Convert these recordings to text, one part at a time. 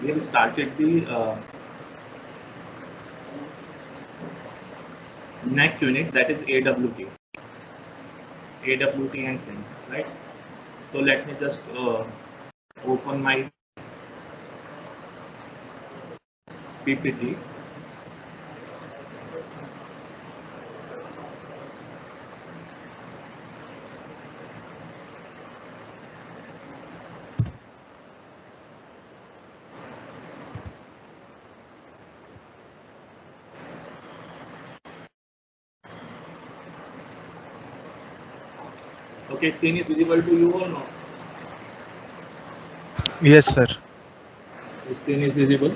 we have started the next unit, that is AWT and Swing, right? So let me just open my PPT. Okay, screen is visible to you or no? Yes, sir. The screen is visible.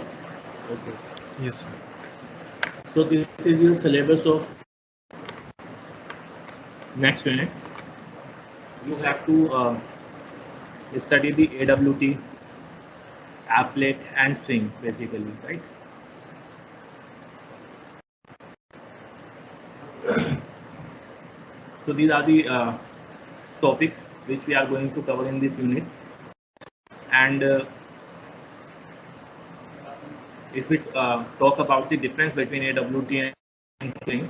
Okay. Yes, sir. So this is your syllabus of next unit. You have to study the AWT, applet, and Swing basically, right? So these are the topics which we are going to cover in this unit. And if we talk about the difference between AWT and Swing,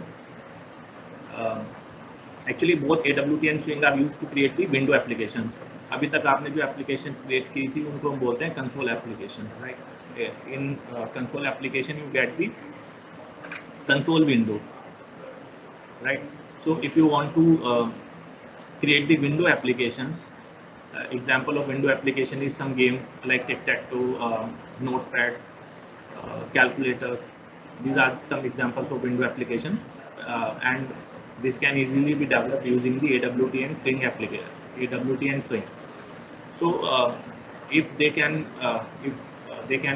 actually both AWT and Swing are used to create the window applications. अभी तक आपने जो applications create की थी उनको हम बोलते हैं control applications, right? In control application you get the control window, right? So if you want to create the window applications, example of window application is some game like tic-tac-toe, notepad, calculator. These are some examples of window applications, and this can easily be developed using the AWT and Swing application. AWT and Swing. So if they can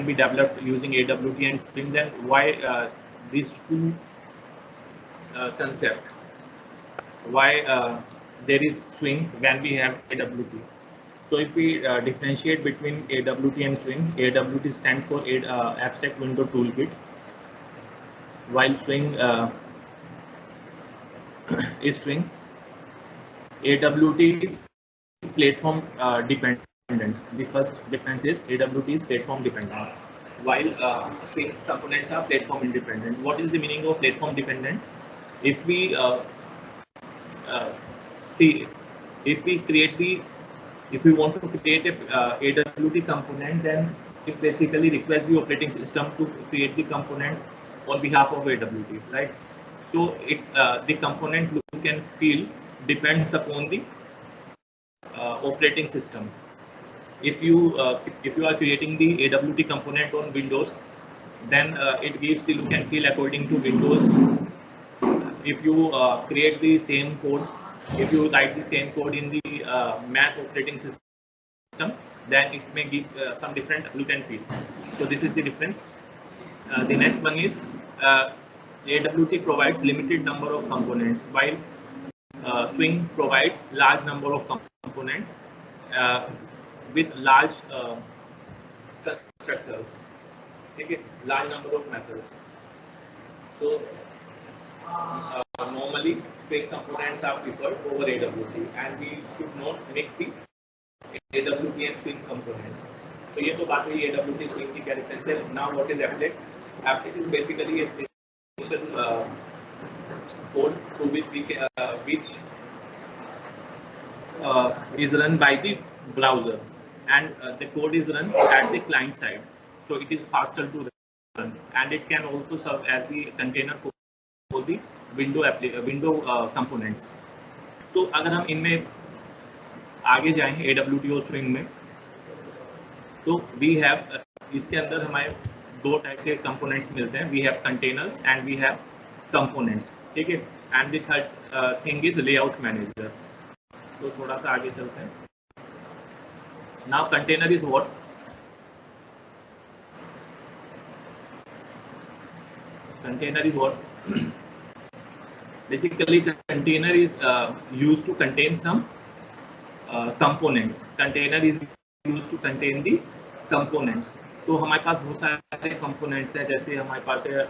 be developed using AWT and Swing, then why these two concept? Why there is Swing when we have AWT? So if we differentiate between AWT and Swing, AWT stands for Abstract Window Toolkit, while Swing is Swing. AWT is platform dependent. The first difference is AWT is platform dependent, while Swing components are platform independent. What is the meaning of platform dependent? If we see, if we want to create a AWT component, then it basically requests the operating system to create the component on behalf of AWT, right? So it's the component look and feel depends upon the operating system. If you are creating the AWT component on Windows, then it gives the look and feel according to Windows. If you create the same code, if you write the same code in the Mac operating system, then it may give some different look and feel. So this is the difference. The next one is AWT provides limited number of components, while Swing provides large number of components with large constructors. Okay, large number of methods. So normally Swing components are preferred over AWT, and we should not mix the AWT and Swing components. So ये तो बात हुई AWT Swing की क्या difference है. Now what is applet? Applet is basically a special code to which is run by the browser, and the code is run at the client side, so it is faster to run, and it can also serve as the container for the window components. तो अगर हम इनमें आगे जाएं AWT और Swing में, तो we have इसके अंदर हमारे दो टाइप के कंपोनेंट्स मिलते हैं. We have containers and we have components, ठीक है. And the third thing is layout manager. तो थोड़ा सा आगे चलते हैं. Now container is what? Container is what? Basically, container is used to contain some components. Container is used to contain the components. तो हमारे पास बहुत सारे components हैं, जैसे हमारे पास है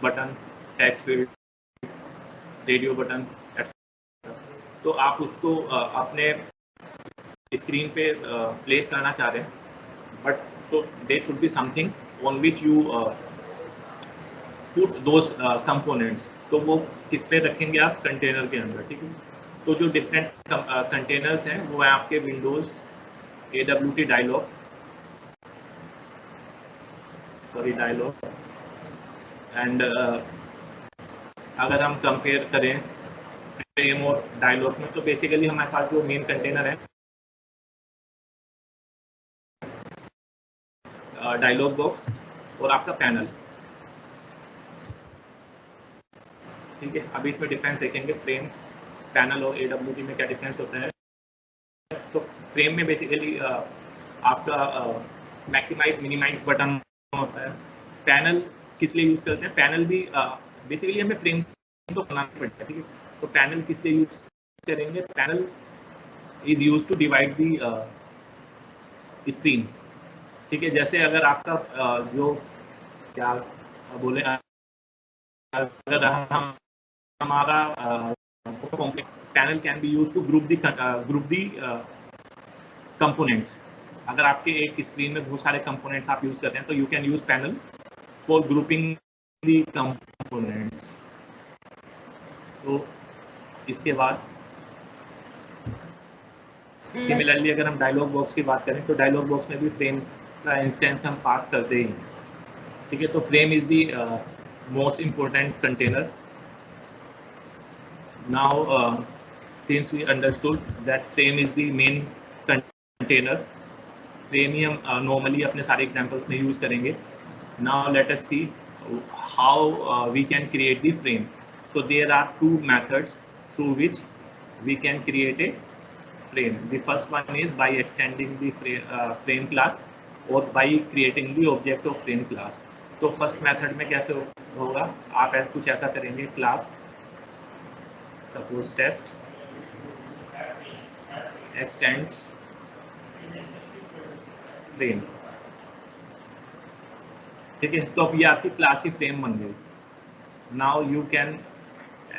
button, text field, radio button, etc. तो आप उसको अपने स्क्रीन पे प्लेस करना चाह रहे हैं, but So there should be something on which you put those components. तो वो किस पे रखेंगे आप? कंटेनर के अंदर, ठीक है। तो जो डिफरेंट कंटेनर्स हैं वो है आपके विंडोज AWT डायलॉग, एंड अगर हम कंपेयर करें फ्रेम और डायलॉग में, तो बेसिकली हमारे पास जो मेन कंटेनर है डायलॉग बॉक्स और आपका पैनल, ठीक है। अभी इसमें डिफरेंस देखेंगे फ्रेम, पैनल और AWT में क्या डिफरेंस होता है। तो फ्रेम में बेसिकली आपका मैक्सिमाइज मिनिमाइज बटन होता है। पैनल किस लिए यूज करते हैं? पैनल भी बेसिकली हमें फ्रेम तो बनाना पड़ता है, ठीक है। तो पैनल किस लिए यूज करेंगे? Panel is use to divide the screen, ठीक है। जैसे अगर आपका जो क्या बोले, अगर हम हमारा panel can be use to group the components. अगर आपके एक स्क्रीन में बहुत सारे कंपोनेंट्स आप यूज करते हैं तो you can use panel for grouping the components. तो इसके बाद सिमिलरली अगर हम डायलॉग बॉक्स की बात करें तो डायलॉग बॉक्स में भी फ्रेम का इंस्टेंस हम पास करते ही हैं, ठीक है। तो frame is the most important container. Now since we understood that frame is the main container, frame ही हम normally अपने सारे examples में use करेंगे। Now let us see how we can create the frame. So there are two methods through which we can create a frame. The first one is by extending the frame class or by creating the object of frame class. तो first method में कैसे होगा? आप कुछ ऐसा करेंगे, class suppose test extends frame, ठीक है। तो अब ये आपकी क्लास की फ्रेम बन गई। Now you can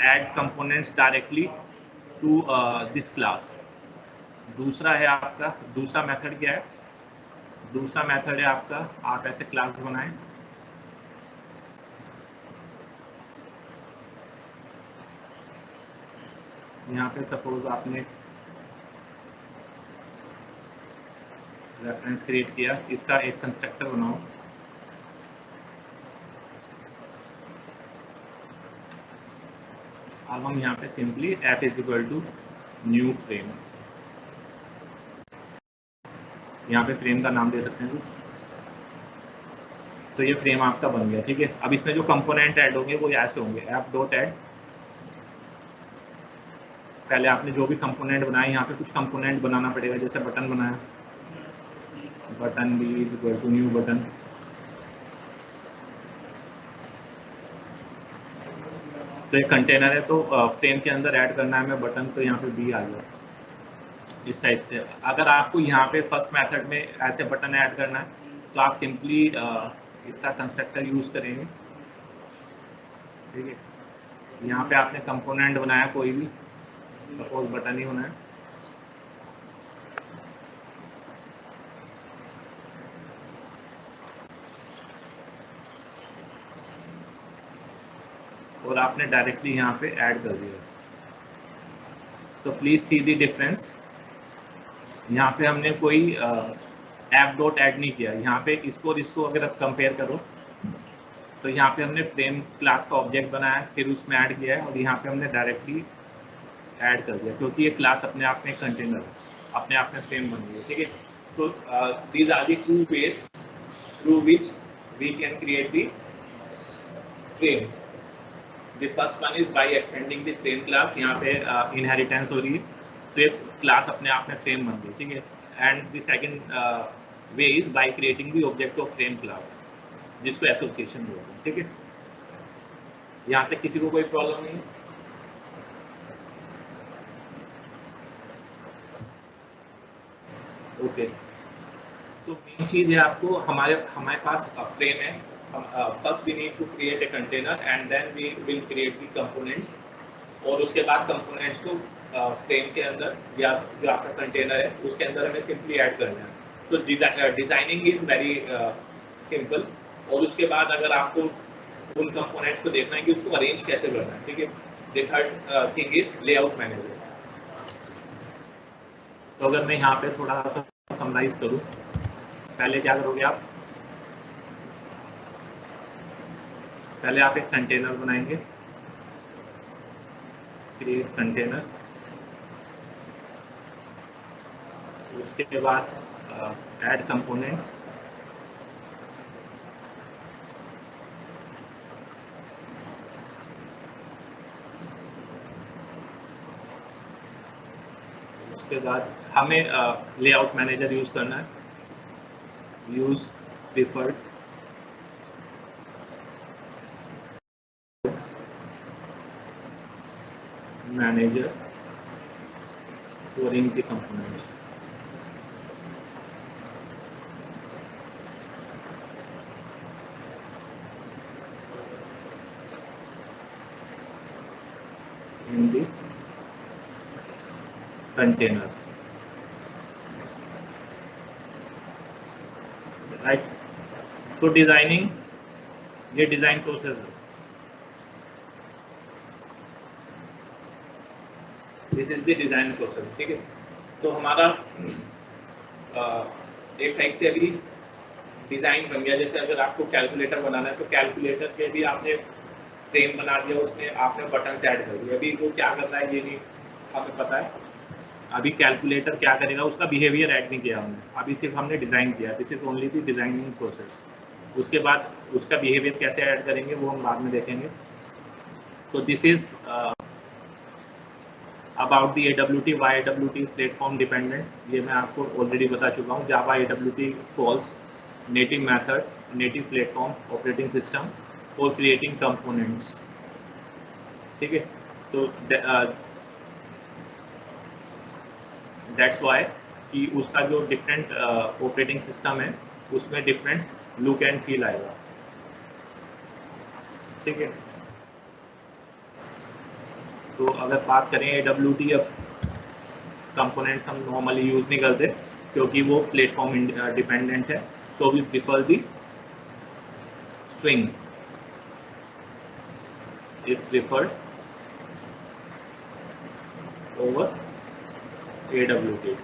add components directly to this class. दूसरा है आपका, दूसरा मेथड क्या है? दूसरा मेथड है आपका, आप ऐसे क्लास बनाएं, यहाँ पे सपोज आपने रेफरेंस क्रिएट किया, इसका एक कंस्ट्रक्टर बनाओ, अब हम यहाँ पे simply f is equal to new frame, यहाँ पे फ्रेम का नाम दे सकते हैं कुछ। तो ये फ्रेम आपका बन गया, ठीक है। अब इसमें जो कंपोनेंट ऐड होंगे वो ऐसे होंगे, f डॉट ऐड। पहले आपने जो भी कंपोनेंट बनाए, यहाँ पे कुछ कंपोनेंट बनाना पड़ेगा, जैसे बटन बनाया, button b is equal to new button. तो एक कंटेनर है, तो फ्रेम के अंदर ऐड करना है हमें बटन, तो यहाँ पे b आ गया इस टाइप से। अगर आपको यहाँ पे फर्स्ट मेथड में ऐसे बटन ऐड करना है तो आप सिंपली इसका कंस्ट्रक्टर यूज करेंगे, ठीक है। यहाँ पे आपने कंपोनेंट बनाया कोई भी, सपोज बटन ही बनाया, और आपने डायरेक्टली यहाँ पे ऐड कर दिया। तो प्लीज सी दी डिफरेंस। यहाँ पे हमने कोई एफ डॉट ऐड नहीं किया, यहाँ पे इसको और इसको अगर आप कंपेयर करो तो यहाँ पे हमने फ्रेम क्लास का ऑब्जेक्ट बनाया, फिर उसमें ऐड किया है, और यहाँ पे हमने डायरेक्टली ऐड कर दिया, क्योंकि ये क्लास अपने आप में कंटेनर है, अपने आप में फ्रेम बन गई है, ठीक है। तो these are the two ways through which we can create the frame. The first one is by extending the frame class, यहाँ पे इनहेरिटेंस हो रही है, तो एक क्लास अपने आप में फ्रेम बन गई, ठीक है। And the second way is by creating the object of frame class, जिसको एसोसिएशन बोलते हैं, ठीक है। यहाँ तक किसी को कोई प्रॉब्लम नहीं है? ओके। तो मेन चीज है, आपको हमारे पास फ्रेम है, first we need to create a container and then we will create the components, और उसके बाद कंपोनेंट्स को फ्रेम के अंदर या जो आपका कंटेनर है उसके अंदर हमें सिंपली ऐड करना है। तो डिजाइनिंग इज वेरी सिंपल। और उसके बाद अगर आपको उन कंपोनेंट्स को देखना है कि उसको अरेंज कैसे करना है, ठीक है। The third thing is layout manager. तो अगर मैं यहाँ पे थोड़ा सा समराइज करूँ, पहले क्या करोगे आप, पहले आप एक कंटेनर बनाएंगे, क्रिएट कंटेनर। उसके बाद ऐड कंपोनेंट्स, उसके बाद हमें लेआउट मैनेजर यूज करना है, use preferred manager to arrange the components. In the container, right? So designing, ये डिजाइन प्रोसेस है, this is the design process, ठीक है। तो हमारा एक टाइप से अभी डिजाइन बन गया। जैसे अगर आपको कैलकुलेटर बनाना है तो कैलकुलेटर के भी आपने फ्रेम बना दिया, उसमें आपने बटन ऐड कर दिया। अभी वो क्या करना है ये नहीं हमें पता है, अभी कैलकुलेटर क्या करेगा उसका बिहेवियर ऐड नहीं किया हमने, अभी सिर्फ हमने डिजाइन किया। This is only the designing process. उसके बाद उसका बिहेवियर कैसे ऐड करेंगे वो हम बाद में देखेंगे। तो this is about the AWT, why AWT is platform dependent, ये मैं आपको ऑलरेडी बता चुका हूँ। Java AWT calls native method, native platform operating system for creating components, ठीक है। तो that's why कि उसका जो डिफरेंट ऑपरेटिंग सिस्टम है उसमें डिफरेंट लुक एंड फील आएगा, ठीक है। तो अगर बात करें AWT, अब कंपोनेंट्स हम नॉर्मली यूज नहीं करते क्योंकि वो प्लेटफॉर्म डिपेंडेंट है। So we prefer the swing is preferred over AWT।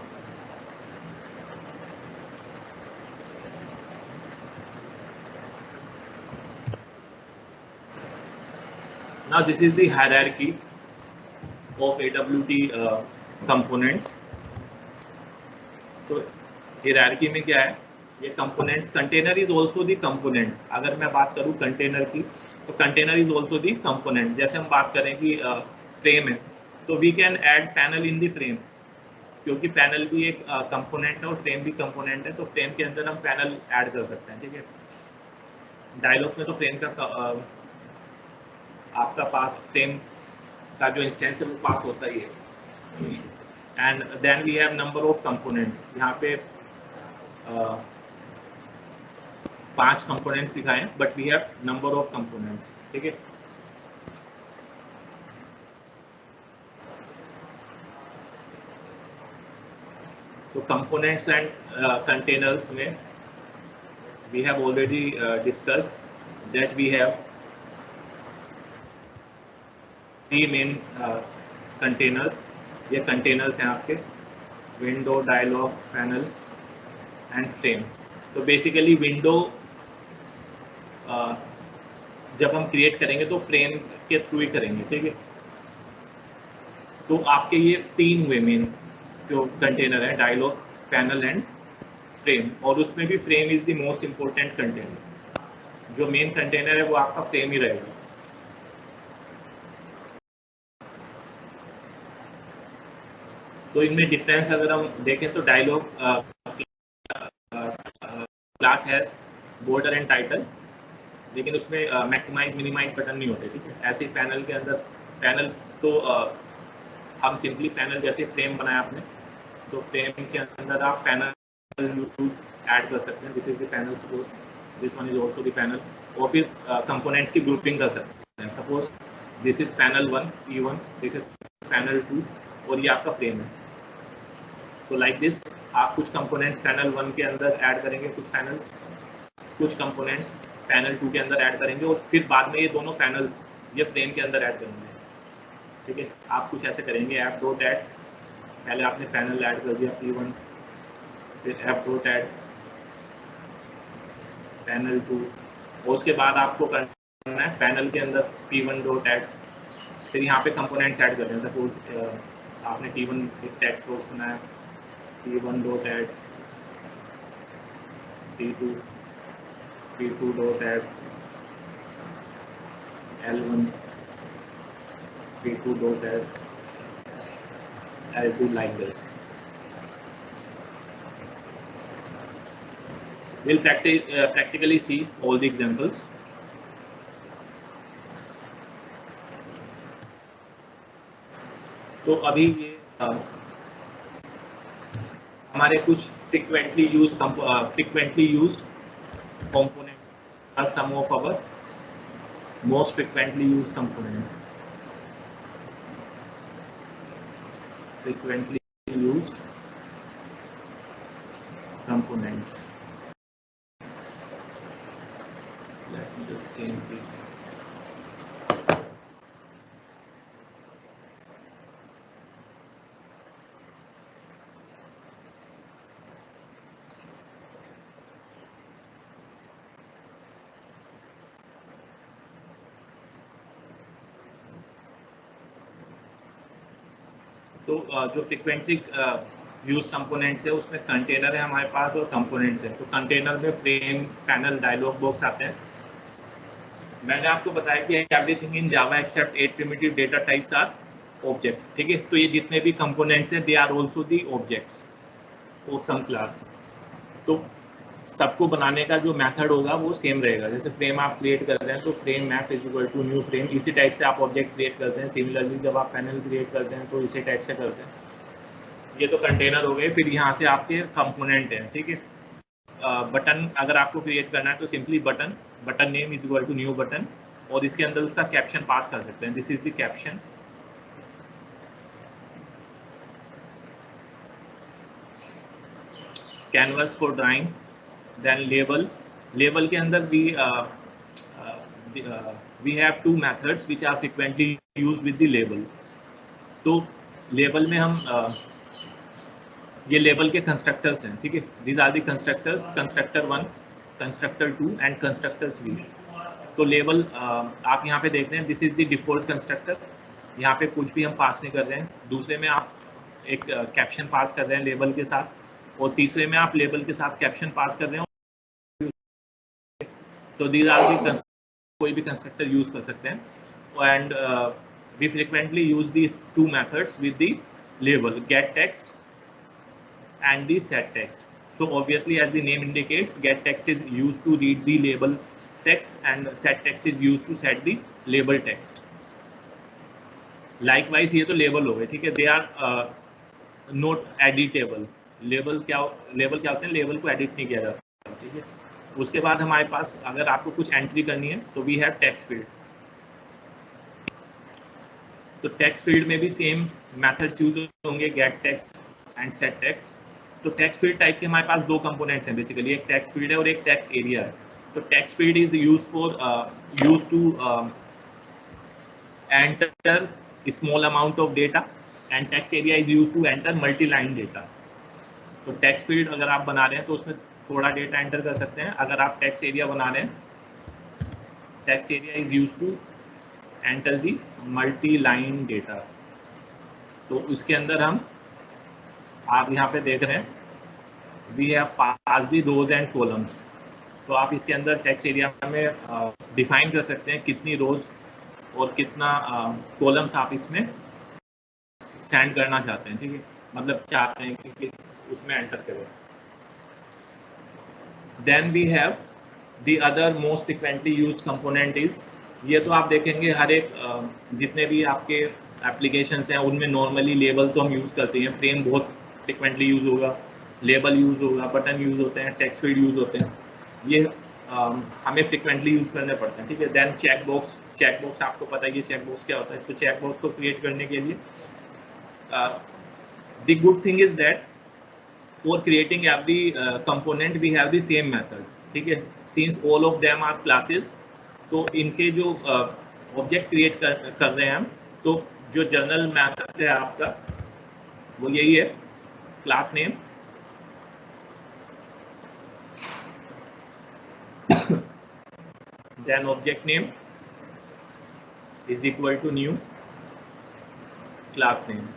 Now this is the hierarchy of AWT components। तो hierarchy में क्या है, ये components, container is also the component। अगर मैं बात करूँ कंटेनर की तो container is also the component. जैसे हम बात करें कि फ्रेम है तो we can add panel in the frame, क्योंकि पैनल भी एक कंपोनेंट है और फ्रेम भी कंपोनेंट है। तो फ्रेम के अंदर हम पैनल ऐड कर सकते हैं, ठीक है। डायलॉग में तो फ्रेम का आपका पास फ्रेम का जो इंस्टेंस है वो पास होता ही है। And then we have number of components. यहाँ पे 5 कंपोनेंट्स दिखाए हैं but we have number of components, ठीक है। तो कंपोनेंट्स एंड कंटेनर्स में we have already discussed that we have 3 main containers. ये कंटेनर्स हैं आपके window, dialog, panel and frame. तो बेसिकली विंडो जब हम क्रिएट करेंगे तो फ्रेम के थ्रू ही करेंगे, ठीक है। तो आपके ये 3 हुए मेन जो कंटेनर है, डायलॉग, पैनल एंड फ्रेम। और उसमें भी frame is the most important container. जो मेन कंटेनर है वो आपका फ्रेम ही रहेगा। तो इनमें डिफरेंस अगर हम देखें तो dialog class has border and title, लेकिन उसमें मैक्सिमाइज मिनिमाइज बटन नहीं होते, ठीक है। ऐसे ही पैनल के अंदर पैनल तो हम सिंपली पैनल जैसे फ्रेम बनाया आपने तो फ्रेम के अंदर आप पैनल ऐड कर सकते हैं। This is the panel, suppose this one is also the panel. और फिर कंपोनेंट्स की ग्रुपिंग कर सकते हैं। Suppose this is panel 1 P1, this is panel 2 और ये आपका फ्रेम है। तो लाइक दिस आप कुछ कंपोनेंट्स पैनल 1 के अंदर ऐड करेंगे, कुछ कंपोनेंट्स पैनल 2 के अंदर ऐड करेंगे और फिर बाद में ये दोनों पैनल्स ये फ्रेम के अंदर ऐड करेंगे। ठीक है, आप कुछ ऐसे करेंगे ऐप डॉट ऐड, पहले आपने पैनल ऐड कर दिया P1, फिर ऐप डॉट ऐड पैनल 2, और उसके बाद आपको करना है पैनल के अंदर P1 डॉट ऐड, फिर यहाँ पे कंपोनेंट्स ऐड कर दें। सपोज आपने P1 एक टेक्स्ट बॉक्स बनाया, P1 dot add P2 dot add L1, P2 dot add L2 like this. We'll practically see all the examples. तो अभी ये हमारे कुछ frequently used components are some of our most frequently used components. Frequently used components. Let me just change the तो जो frequently use components है उसमें container है हमारे पास और कंपोनेंट्स है। तो कंटेनर में फ्रेम, पैनल, डायलॉग बॉक्स आते हैं। मैंने आपको बताया कि everything in Java except 8 primitive data types are object. ठीक है, तो ये जितने भी कंपोनेंट्स हैं they are also the objects of some class. तो सबको बनाने का जो मेथड होगा वो सेम रहेगा। जैसे फ्रेम आप क्रिएट कर रहे हैं तो frame map is equal to new frame, इसी टाइप से आप ऑब्जेक्ट क्रिएट करते हैं। सिमिलरली जब आप पैनल क्रिएट करते हैं तो इसी टाइप से करते हैं। ये तो कंटेनर हो गए। फिर यहाँ से आपके कंपोनेंट हैं। ठीक है, बटन अगर आपको क्रिएट करना है तो simply button name is equal to new button, और इसके अंदर उसका कैप्शन पास कर सकते हैं। This is the caption. Canvas for drawing, then label के अंदर we have two methods which are frequently used with the label. तो लेबल में हम ये लेबल के कंस्ट्रक्टर्स हैं। ठीक है, these are the constructors, constructor 1, constructor 2 and constructor 3. तो लेबल आप यहाँ पे देखते हैं, this is the default constructor. यहाँ पे कुछ भी हम पास नहीं कर रहे हैं। दूसरे में आप एक कैप्शन पास कर रहे हैं लेबल के साथ, और तीसरे में आप लेबल के साथ कैप्शन पास कर रहे हैं। तो these are the कोई भी कंस्ट्रक्टर यूज कर सकते हैं। And we frequently use these two methods with the label, get text and the set text. So obviously, as the name indicates, get text is used to read the label text and set text is used to set the label text. Likewise, ये तो label हो गए। ठीक है, they are not editable. Label क्या होते हैं? Label को एडिट नहीं किया जाता। ठीक है, उसके बाद हमारे पास अगर आपको कुछ एंट्री करनी है तो वी हैव टेक्स्ट फील्ड। तो टेक्स्ट फील्ड में भी सेम मेथड्स यूज होंगे, gate text and set text. तो टेक्स्ट फील्ड टाइप के हमारे पास दो कंपोनेंट्स हैं बेसिकली, एक टेक्स्ट फील्ड है और एक टेक्स्ट एरिया है। तो text field is use to enter small amount of data and text area is use to enter multi line data. तो टेक्स्ट फील्ड अगर आप बना रहे हैं तो उसमें थोड़ा डेटा एंटर कर सकते हैं। अगर आप टेक्स्ट एरिया बना रहे हैं, text area is use to enter the multi line data. तो उसके अंदर हम आप यहाँ पे देख रहे हैं we have pass the rows and columns. तो आप इसके अंदर टेक्स्ट एरिया में डिफाइन कर सकते हैं कितनी रोज और कितना कॉलम्स आप इसमें सेंड करना चाहते हैं। ठीक है, मतलब चाहते हैं कि उसमें एंटर करें। Then we have the other most frequently used component is, ये तो आप देखेंगे हर एक जितने भी आपके एप्लीकेशंस हैं उनमें नॉर्मली लेबल तो हम यूज़ करते हैं। फ्रेम बहुत फ्रिक्वेंटली यूज़ होगा, लेबल यूज़ होगा, बटन यूज़ होते हैं, टेक्स्ट फील्ड यूज़ होते हैं, ये हमें फ्रिक्वेंटली यूज़ करने पड़ते हैं। ठीक है, देन चेक बॉक्स आपको पता है ये चेक बॉक्स क्या होता है। तो चेक बॉक्स को क्रिएट करने के लिए the good thing is that for creating every component we have the same method, ठीक है, since all of them are classes, तो इनके जो ऑब्जेक्ट क्रिएट कर रहे हैं हम, तो जो जनरल मेथड है आपका वो यही है, class name then object name is equal to new class name.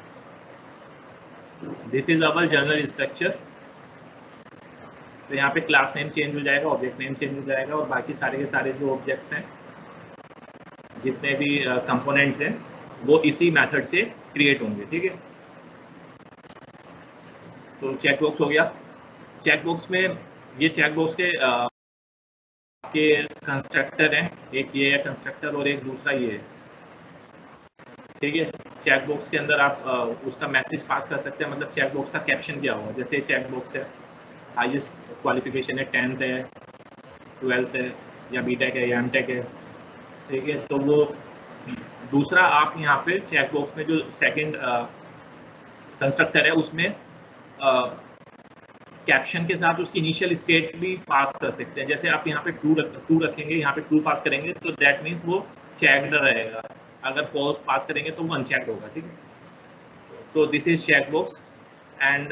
This is our general structure. तो यहाँ पे क्लास नेम चेंज हो जाएगा, ऑब्जेक्ट नेम चेंज हो जाएगा, और बाकी सारे के सारे जो ऑब्जेक्ट्स हैं, जितने भी कंपोनेंट्स हैं, वो इसी मेथड से क्रिएट होंगे, ठीक है। तो चेकबॉक्स हो गया। चेकबॉक्स में ये चेकबॉक्स के कंस्ट्रक्टर हैं, एक ये है कंस्ट्रक्टर और एक दूसरा ये है, ठीक है। चेकबॉक्स के अंदर आप उसका मैसेज पास कर सकते हैं, मतलब चेकबॉक्स का कैप्शन क्या होगा। जैसे चेकबॉक्स है, हाईएस्ट क्वालिफिकेशन है 10th है, 12th है, या बीटेक है, या एमटेक है, ठीक है। तो वो दूसरा आप यहाँ पे चेकबॉक्स में जो सेकंड कंस्ट्रक्टर है, उसमें कैप्शन के साथ उसकी इनिशियल स्टेट भी पास कर सकते हैं। जैसे आप यहाँ पे ट्रू रखेंगे, यहाँ पे ट्रू पास करेंगे, तो दैट मीन्स वो चेक्ड रहेगा। अगर फॉल्स पास करेंगे तो वो अनचेक्ड होगा, ठीक है। तो this is checkbox, and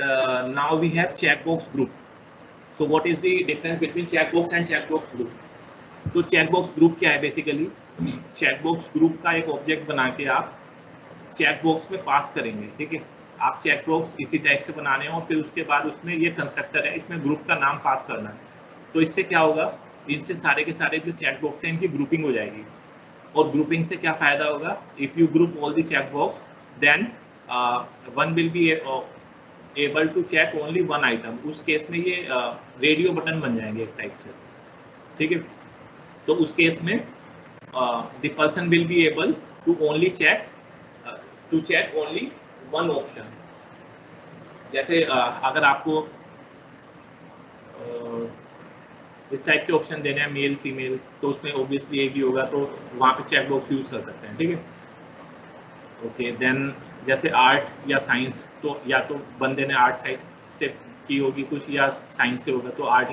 now we have checkbox group. So what is the difference between checkbox and checkbox group? तो चेकबॉक्स ग्रुप क्या है? बेसिकली चेकबॉक्स ग्रुप का एक ऑब्जेक्ट बना के आप चेकबॉक्स में पास करेंगे, ठीक है। आप चेकबॉक्स इसी टाइप से बनाने हैं, और फिर उसके बाद उसमें ये कंस्ट्रक्टर है, इसमें ग्रुप का नाम पास करना है। तो इससे क्या होगा, इनसे सारे के सारे जो चेकबॉक्स हैं, इनकी ग्रुपिंग हो जाएगी। और ग्रुपिंग से क्या फायदा होगा? If you group all the checkbox, then one will be able to check only one item. उस केस में ये रेडियो बटन बन जाएंगे एक टाइप से, ठीक है। तो उस केस में the person will be able to only check only one option. जैसे अगर आपको इस टाइप के ऑप्शन देने हैं, मेल फीमेल, तो उसमें ऑब्वियसली एक ही होगा, तो वहाँ पे चेक बॉक्स यूज कर सकते हैं, ठीक है। ओके, देन जैसे आर्ट या साइंस, तो या तो बंदे ने आर्ट साइड से की होगी कुछ, या साइंस से होगा, तो आर्ट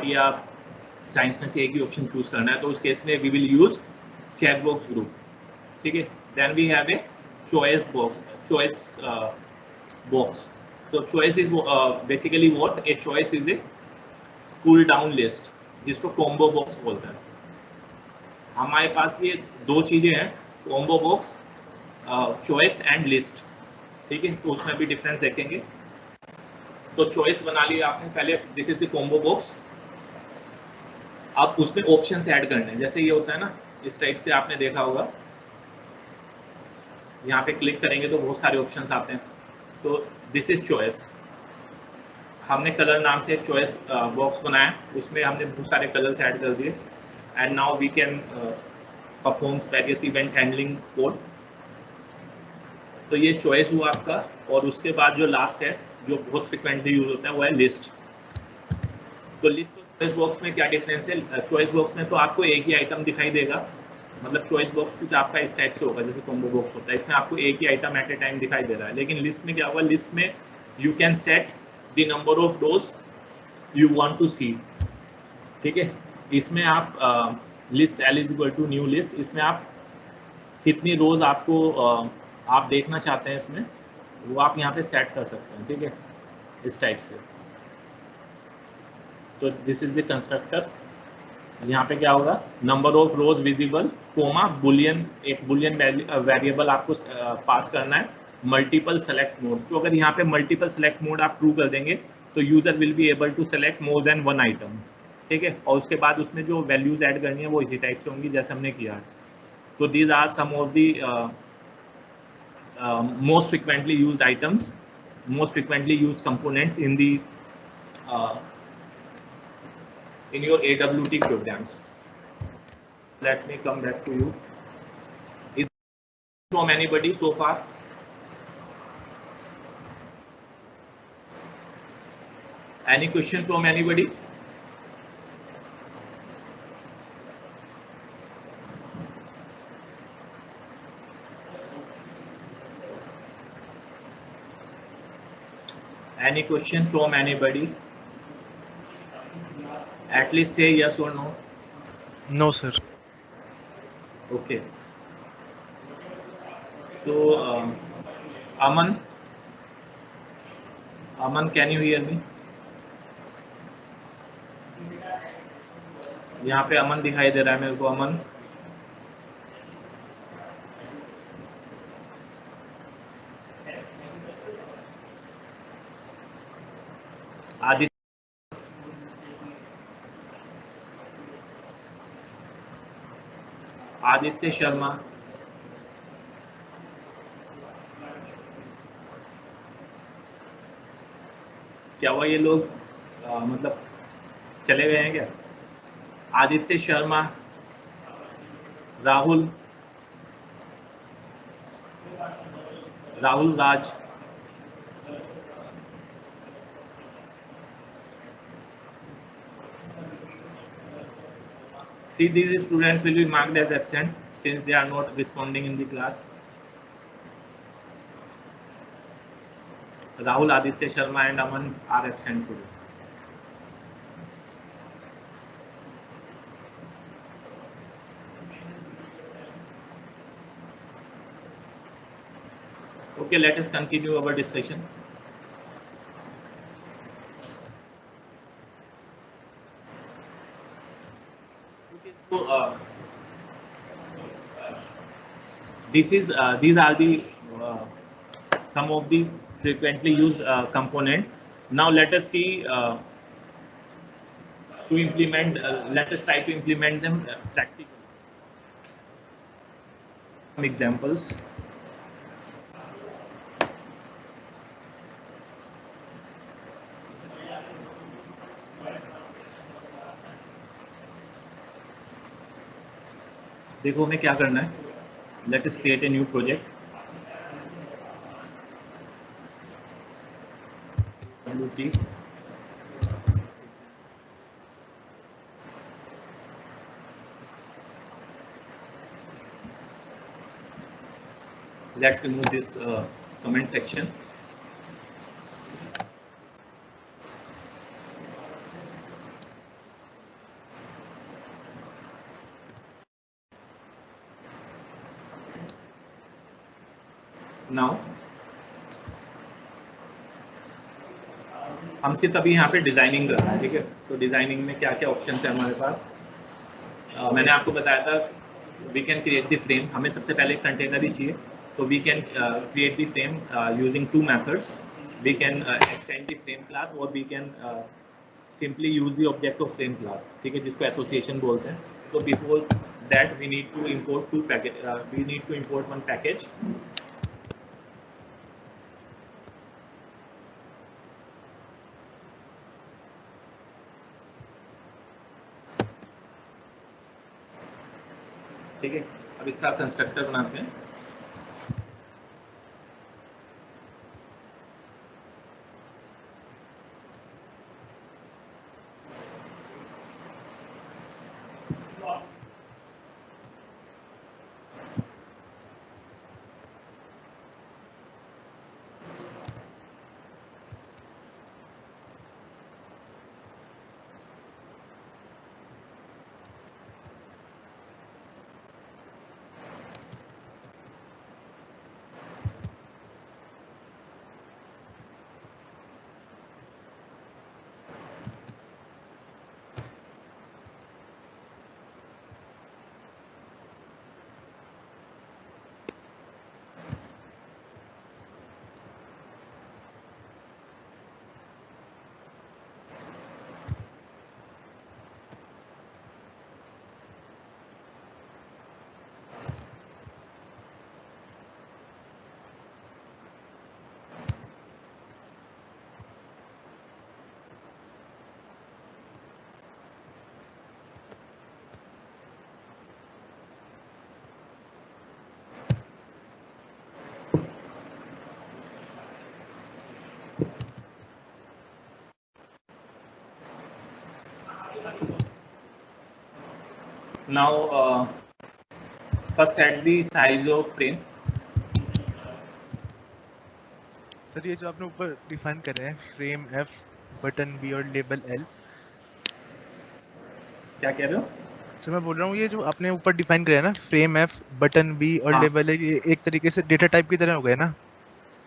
या साइंस में से एक ही ऑप्शन चूज करना है। तो उस केस में we will use check box group, ठीक है। Then we have a choice box. तो choice is basically what? A choice is a pull down list, जिसको कॉम्बो बॉक्स बोलते हैं। हमारे पास ये दो चीजें हैं, combo box, choice and list, ठीक है। तो उसमें भी डिफरेंस देखेंगे। तो चॉइस बना लिया आपने पहले, this is the combo box. अब उसमें ऑप्शंस ऐड करने हैं, जैसे ये होता है ना, इस टाइप से आपने देखा होगा, यहाँ पे क्लिक करेंगे तो बहुत सारे ऑप्शंस आते हैं। तो दिस इज चॉइस। हमने कलर नाम से एक चॉइस बॉक्स बनाया, उसमें हमने बहुत सारे कलर्स ऐड कर दिए, and now we can perform various event handling code. तो ये चॉइस हुआ आपका। और उसके बाद जो लास्ट है, जो बहुत फ्रिक्वेंटली यूज होता है, वो है लिस्ट। तो लिस्ट और चॉइस बॉक्स में क्या डिफरेंस है? चॉइस बॉक्स में तो आपको एक ही आइटम दिखाई देगा, मतलब चॉइस बॉक्स कुछ आपका इस टाइप से होगा जैसे कॉम्बो बॉक्स होता है, इसमें आपको एक ही आइटम एट ए टाइम दिखाई दे रहा है। लेकिन लिस्ट में क्या होगा? लिस्ट में you can set the number of rows you want to see, ठीक है। इसमें आप list eligible to new list, इसमें आप कितनी रोज आपको आप देखना चाहते हैं इसमें, वो आप यहाँ पे सेट कर सकते हैं, ठीक है, इस टाइप से। तो दिस इज द कंस्ट्रक्टर। यहाँ पे क्या होगा? Number of rows visible, comma, boolean, एक बुलियन वेरिएबल आपको पास करना है, मल्टीपल सेलेक्ट मोड। तो अगर यहाँ पे मल्टीपल सेलेक्ट मोड आप ट्रू कर देंगे, तो user will be able to select more than one item, ठीक है। और उसके बाद उसमें जो वैल्यूज ऐड करनी है वो इसी टाइप से होंगी जैसे हमने किया है। तो these are some of the most frequently used items, most frequently used components in the in your AWT programs. Let me come back to you. Is from anybody so far? Any questions from anybody? Any question from anybody? At least say yes or no. No, sir. Okay. So, Aman, can you hear me? यहाँ पे अमन दिखाई दे रहा है मेरे को. अमन, आदित्य, आदित्य शर्मा, क्या हुआ ये लोग मतलब चले गए हैं क्या? Aditya Sharma, Rahul, Rahul Raj, see these students will be marked as absent since they are not responding in the class. Rahul, Aditya Sharma and Aman are absent today. Okay, let us continue our discussion. Okay, so these are the some of the frequently used components. Now let us see to implement. Let us try to implement them practically. Some examples. देखो हमें क्या करना है. Let us create a new project. WT. Let's remove this comment section. Now हम सिर्फ अभी यहाँ पे डिजाइनिंग कर रहे हैं. ठीक है, तो डिजाइनिंग में क्या क्या ऑप्शन है हमारे पास. मैंने आपको बताया था we can create the frame. हमें सबसे पहले कंटेनर ही चाहिए. तो we can create the frame using two methods. We can extend the frame class और we can simply use the object of frame class. ठीक है, जिसको एसोसिएशन बोलते हैं. तो before that we need to import two package. We need to import one package. ठीक है, अब इसका कंस्ट्रक्टर बनाते हैं. Now first set the size of frame. Sir ये जो आपने ऊपर डिफाइन कर रहे हैं फ्रेम एफ, बटन बी और लेबल एल, क्या कह रहे हो? सर मैं बोल रहा हूँ ये जो आपने ऊपर डिफाइन किया है ना फ्रेम एफ, बटन बी और हाँ लेबल एल, ये एक तरीके से डेटा टाइप की तरह हो गए ना, हाँ,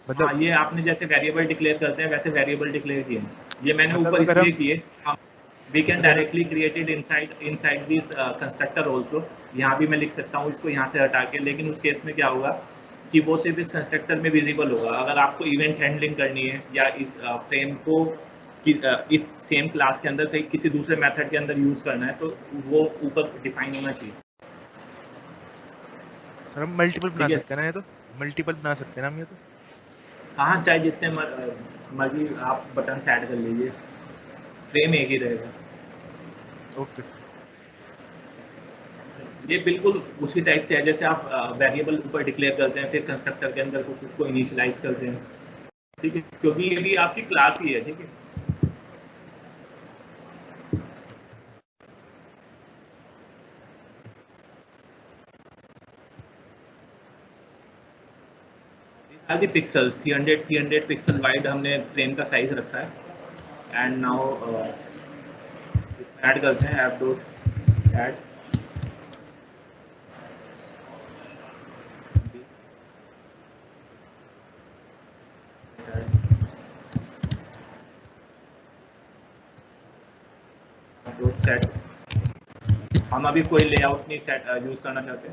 मतलब ये आपने जैसे वेरिएबल डिक्लेयर करते हैं वैसे वेरिएबल डिक्लेयर किए हैं। ये मैंने मतलब ऊपर अगर इसलिए हम किए, हम वी कैन अगर directly created inside this constructor also. यहाँ भी मैं लिख सकता हूँ इसको यहाँ से हटा के, लेकिन उस केस में क्या होगा कि वो सिर्फ इस कंस्ट्रक्टर में विजिबल होगा। अगर आपको इवेंट हैंडलिंग करनी है या इस फ्रेम को इस सेम क्लास के अंदर कहीं किसी दूसरे मेथड के अंदर यूज़ करना है तो वो ऊपर डिफाइन होना चाहिए। सर हम मल्टीपल बना ठीक है, सकते हैं ना, ये तो मल्टीपल बना सकते हैं ना हम ये तो। हाँ चाहे जितने मर्जी आप बटन ऐड कर लीजिए, फ्रेम एक ही रहेगा। Okay sir. ये बिल्कुल उसी टाइप से है जैसे आप वेरिएबल ऊपर डिक्लेयर करते हैं फिर कंस्ट्रक्टर के अंदर कुछ उसको इनिशियलाइज करते हैं। ठीक है, क्योंकि ये भी आपकी क्लास ही है। ठीक है, are the pixels 300 pixel wide हमने फ्रेम का साइज रखा है। एंड नाउ इसमें ऐड करते हैं ऐप डॉट ऐड सेट। हम अभी कोई लेआउट नहीं सेट यूज करना चाहते।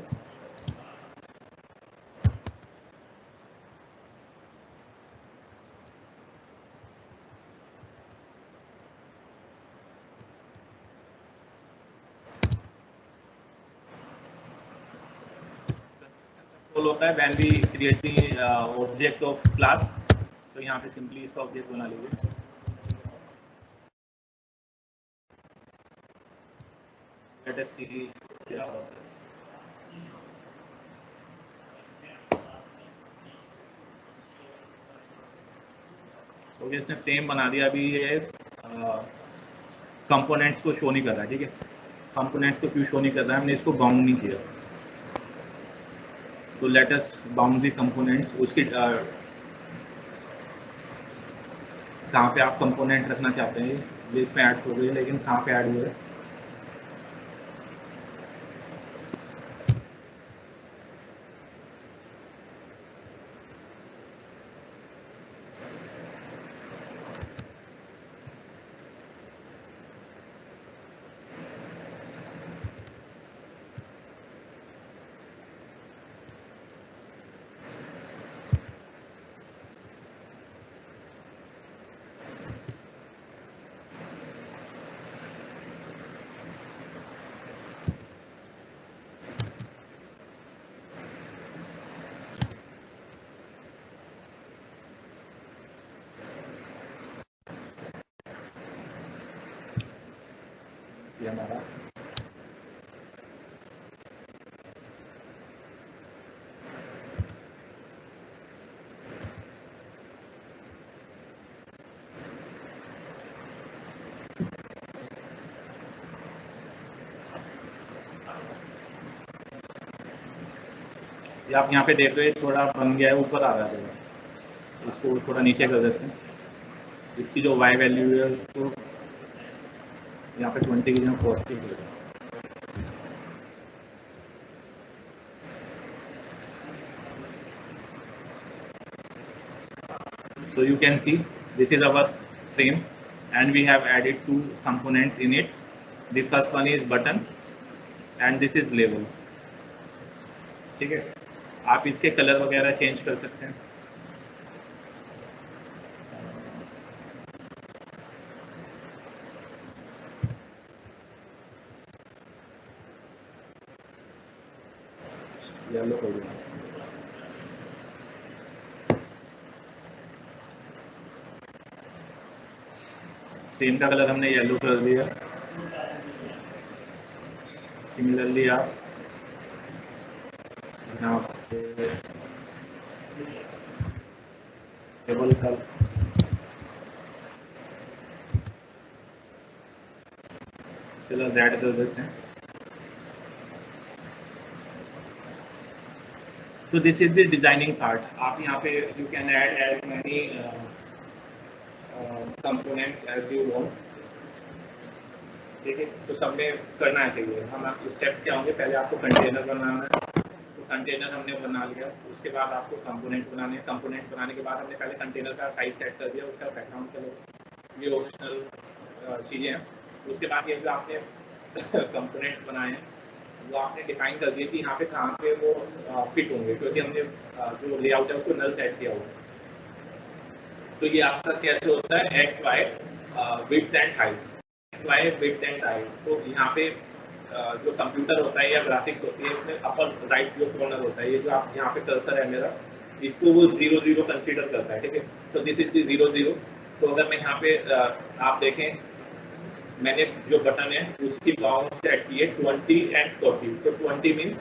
होता है when we create the object of class, तो यहाँ पे सिंपली इसका ऑब्जेक्ट बना लीजिए। लेट अस सी क्या होता है। तो इसने फ्रेम बना दिया। अभी ये कंपोनेंट्स को शो नहीं कर रहा है। ठीक है, कंपोनेंट्स को क्यों शो नहीं कर रहा है, हमने इसको बाउंड नहीं किया। तो let us bound the components. उसकी कहाँ पे आप कंपोनेंट रखना चाहते हैं ये इसमें ऐड हो गई, लेकिन कहाँ पे ऐड हुआ है? ये हमारा ये आप यहाँ पे देख रहे हैं थोड़ा बन गया है, ऊपर आ रहा है थोड़ा। इसको थोड़ा नीचे कर देते हैं। इसकी जो वाई वैल्यू है उसको यहाँ पे 20 की जगह 40 हो जाए। So you can see this is our frame and we have added two components in it. The first one is button and this is label. ठीक है, आप इसके कलर वगैरह चेंज कर सकते हैं। येलो कर दिया, फ्रेम का कलर हमने येलो कर दिया। सिमिलरली आप यहाँ पे लेबल का कलर रेड कर देते हैं। So this is the designing part. आप यहाँ पे you can add as many components as you want. ठीक है, तो सब में करना ऐसे ही है. हम स्टेप्स क्या होंगे, पहले आपको कंटेनर बनाना है, तो कंटेनर हमने बना लिया. उसके बाद आपको कंपोनेंट्स बनाने हैं. कंपोनेंट्स बनाने के बाद हमने पहले कंटेनर का साइज सेट कर दिया, उसका बैकग्राउंड कलर, ये ऑप्शनल चीज़ें हैं. उसके बाद ये जो आपने कंपोनेंट्स बनाए हैं वो आपने डिफाइन कर दिया कि यहाँ पे कहाँ पे वो फिट होंगे, क्योंकि हमने जो लेआउट है उसको नल सेट किया हुआ. तो ये आपका कैसे होता है, X Y width and height, X Y width and height. तो यहाँ पे जो कंप्यूटर होता है या ग्राफिक्स होती है, इसमें अपर राइट जो कॉर्नर होता है, ये जो आप जहाँ पे कर्सर है मेरा, इसको वो 0 0 कंसीडर करता है. ठीक है, तो दिस इज द 0 0. तो अगर मैं यहाँ पे आप देखें, मैंने जो बटन है उसकी बाउंड सेट की है 20 एंड 40. तो 20 means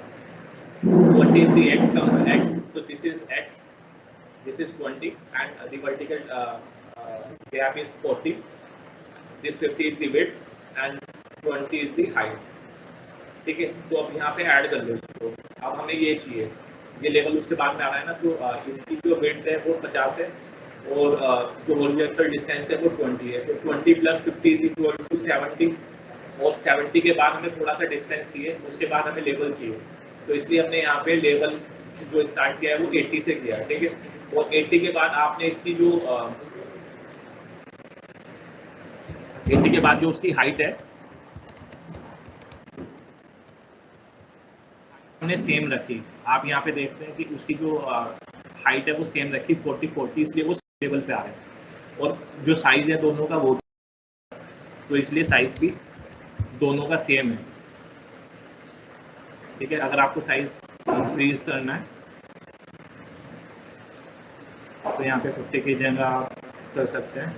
20 is the x number x, so this is x, this is 20 and the vertical gap is 40. This 50 is the width and 20 is the height. ठीक है, तो अब यहाँ पे ऐड कर लो इसको. अब हमें ये चाहिए, ये लेवल उसके बाद में आ रहा है ना, तो इसकी जो विड्थ है वो 50 है और जो हॉरिजॉन्टल डिस्टेंस है वो 20 है. तो 20 + 50 इज इक्वल टू 70 और 70 के बाद हमें थोड़ा सा डिस्टेंस चाहिए, उसके बाद हमें लेवल चाहिए. तो इसलिए हमने यहाँ पे लेवल जो स्टार्ट किया है वो 80 से किया है. ठीक है, और 80 के बाद आपने इसकी जो 80 के बाद जो उसकी हाइट है हमने सेम रखी. आप यहाँ पे देखते हैं कि उसकी जो हाइट है वो सेम रखी 40, इसलिए वो लेवल पे आ रहे हैं. और जो साइज है दोनों का वो, तो इसलिए साइज भी दोनों का सेम है. ठीक है, अगर आपको साइज इंक्रीज करना है तो यहाँ पे 50 की जगह आप कर सकते हैं.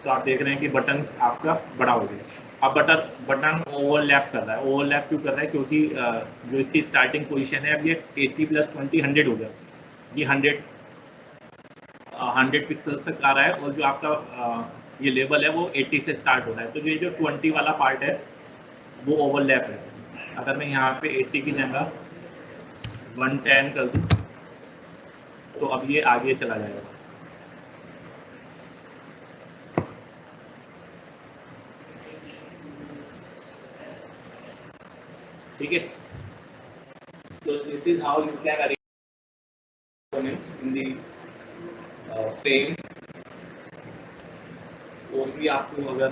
तो आप देख रहे हैं कि बटन आपका बड़ा हो गया. अब बटन ओवरलैप कर रहा है. ओवरलैप क्यों कर रहा है, क्योंकि जो इसकी स्टार्टिंग पोजीशन है अब ये 80 + 20 100 हो गया. ये 100 पिक्सल तक आ रहा है और जो आपका ये लेवल है वो 80 से स्टार्ट हो रहा है. तो ये जो 20 वाला पार्ट है वो ओवरलैप है. अगर मैं यहाँ पे 80 की जगह 110 कर दूँ तो अब ये आगे चला जाएगा. ठीक है, तो this is how you can arrange components in the frame. और भी आपको अगर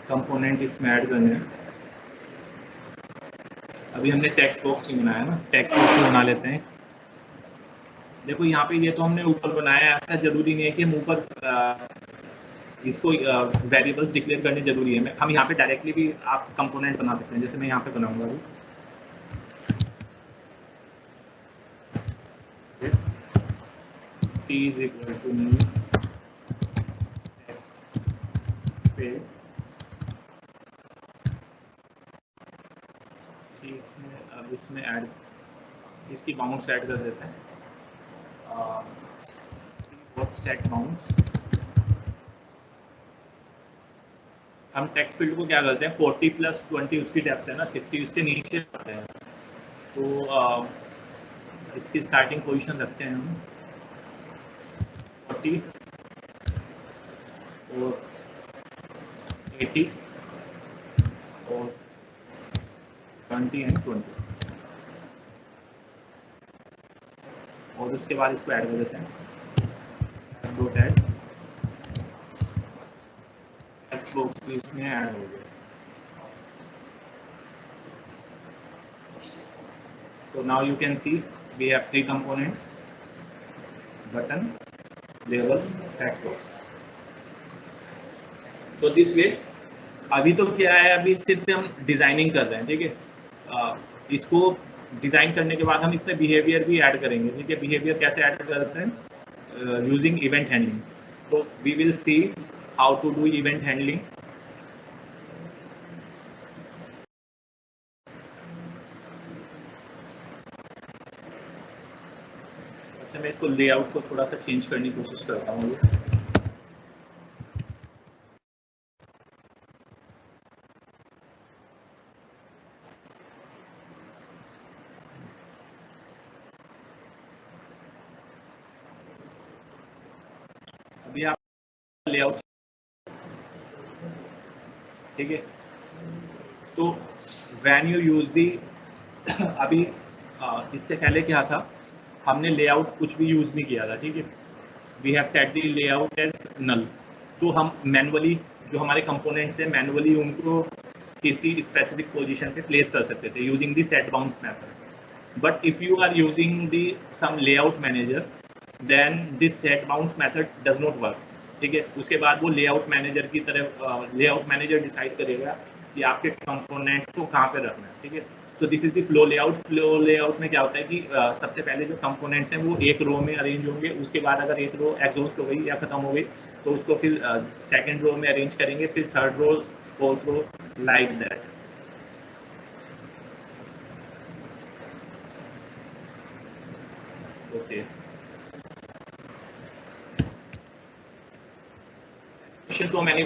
कंपोनेंट इसमें ऐड करने हैं, अभी हमने टेक्स्ट बॉक्स नहीं बनाया ना, टेक्स्ट बॉक्स बना लेते हैं. देखो यहाँ पे ये तो हमने ऊपर बनाया है, ऐसा जरूरी नहीं है कि हम ऊपर इसको वेरिएबल्स डिक्लेयर करने जरूरी है. हम यहाँ पे डायरेक्टली भी आप कंपोनेंट बना सकते हैं, जैसे मैं यहाँ पे बनाऊंगा अभी. T is equal to new text पे. ठीक है, अब इसमें ऐड, इसकी बाउंड सेट कर देते हैं. सेट बाउंड, हम टेक्स्ट फील्ड को क्या करते हैं, 40 + 20 उसकी डेप्थ है ना 60, इससे नीचे आते हैं. तो इसकी स्टार्टिंग पोजीशन रखते हैं हम 40 और 80 और 20 एंड 20, और उसके बाद इसको ऐड कर देते हैं. डॉट ऐड टेक्स्ट बॉक्स भी इसमें ऐड हो गया. So now you can see we have 3 components: button, label, text box. So this way, अभी तो क्या है, अभी सिर्फ हम डिजाइनिंग कर रहे हैं. ठीक है, इसको डिजाइन करने के बाद हम इसमें बिहेवियर भी ऐड करेंगे. ठीक है, बिहेवियर कैसे ऐड करते हैं, यूजिंग इवेंट हैंडलिंग. तो we will see how to do event handling. अच्छा, मैं इसको लेआउट को थोड़ा सा चेंज करने की कोशिश करता हूँ. लेआउट, ठीक है। तो व्हेन यू यूज दी अभी इससे पहले क्या था, हमने लेआउट कुछ भी यूज नहीं किया था, ठीक है। We have set the layout as null, तो हम मैनुअली जो हमारे कंपोनेंट्स हैं मैनुअली उनको किसी स्पेसिफिक पोजीशन पे प्लेस कर सकते थे using the set bounds method. But if you are using the some layout manager then this set bounds method does not work, ठीक है। उसके बाद वो लेआउट मैनेजर की तरफ लेआउट मैनेजर डिसाइड करेगा कि आपके कंपोनेंट को कहाँ पे रखना है, ठीक है। तो this is the flow layout. Flow layout में क्या होता है कि सबसे पहले जो कंपोनेंट्स हैं वो एक रो में अरेंज होंगे, उसके बाद अगर एक रो एग्जॉस्ट हो गई या खत्म हो गई तो उसको फिर सेकंड रो में अरेंज करेंगे, फिर third row, fourth row, like that. Okay, question so many